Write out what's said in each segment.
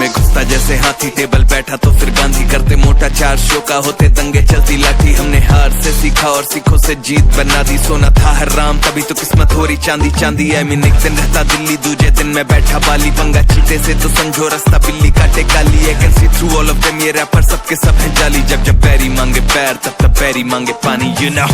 में घुसता जैसे हाथी, टेबल बैठा तो फिर गांधी, करते मोटा 4 शो का, होते दंगे चलती लाठी। हमने हार से सीखा और सीखों से जीत बना दी, सोना था हर राम तभी तो किस्मत हो रही चांदी चांदी। आई मीन एक दिन रहता दिल्ली, दूजे दिन में बैठा बाली, पंगा चीते से तो समझो रास्ता बिल्ली काटे काली। I can see through all of them, ये रैपर सबके सब हैं जाली। जब जब पैरी मांगे पैर तब तब पैरी मांगे पानी, यू नो।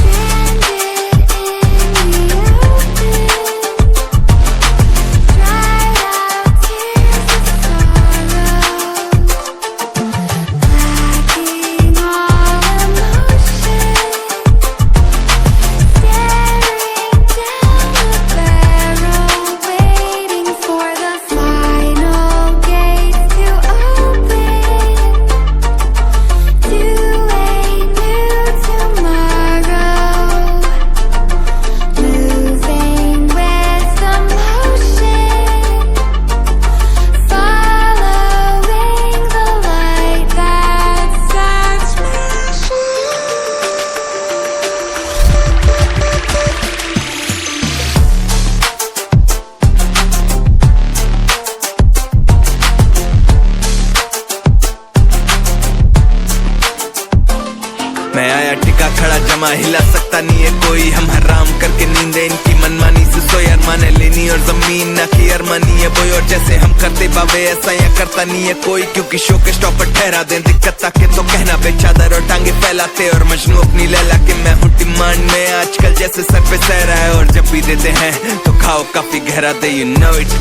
मैं आया टिका खड़ा जमा, हिला सकता नहीं है कोई। हम हराम करके नींदे इनकी मनमानी से सोए, अरमाने लेनी और जमीन ना की अरमानी है बोई। और जैसे हम करते बाबे ऐसा या करता नहीं है कोई, क्योंकि शो के स्टॉपर ठहरा दें दिक्कत ताके तो कहना बे। चादर और टांगे फैलाते और मजनू अपनी लैला के, मैं हूँ डिमांड में आजकल जैसे सर पे सहरा है। और जब भी देते हैं तो खाओ काफी गहरा दे, you know it।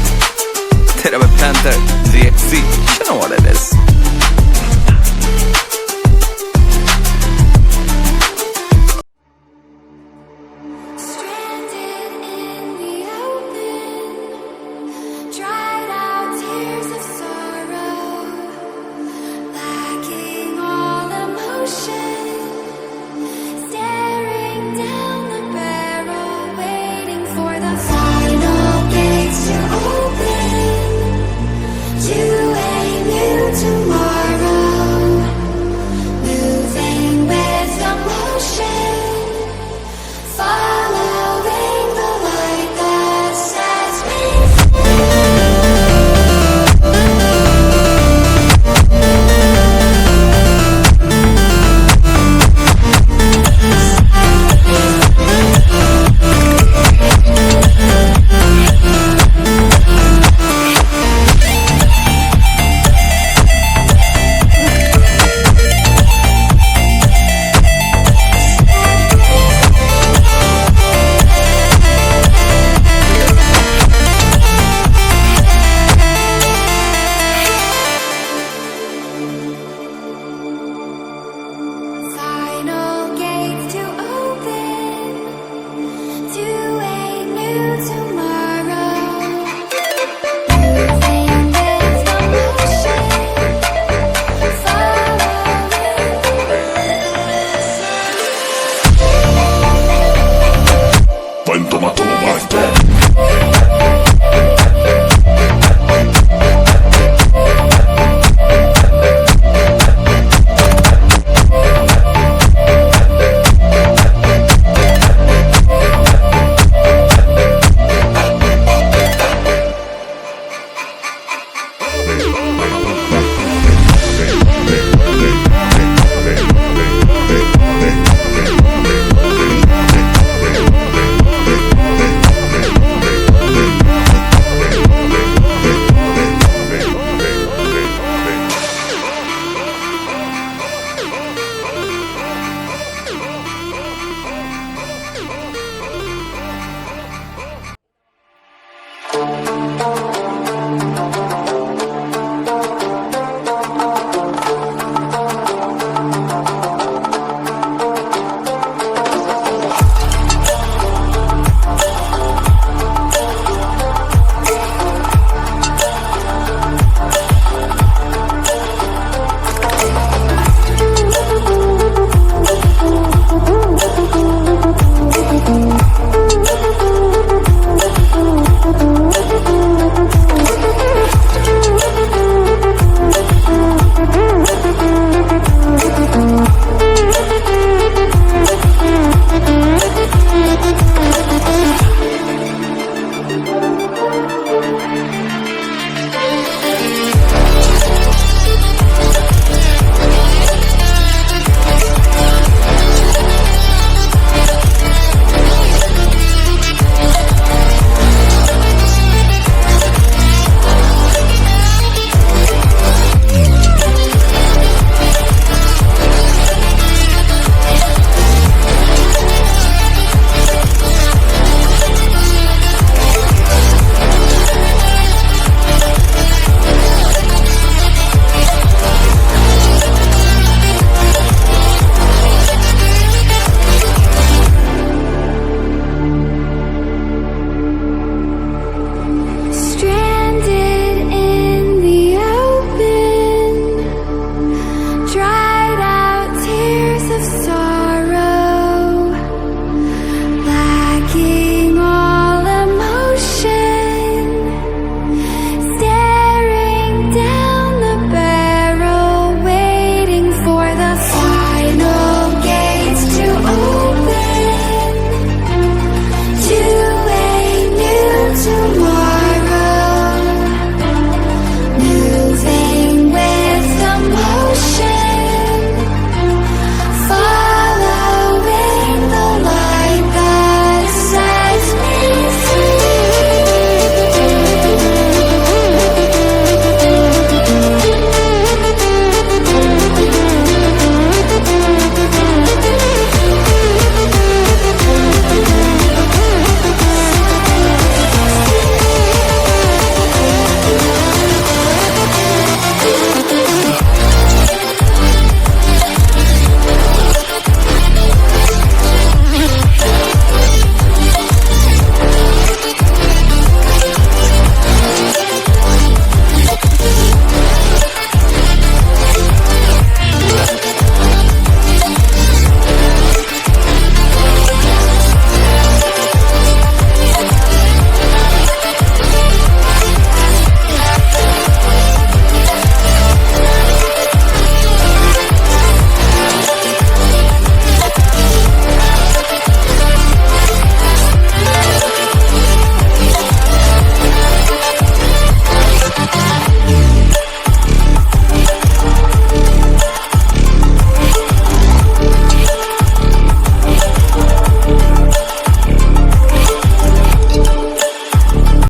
तेरा panther ZXC, you know what it is।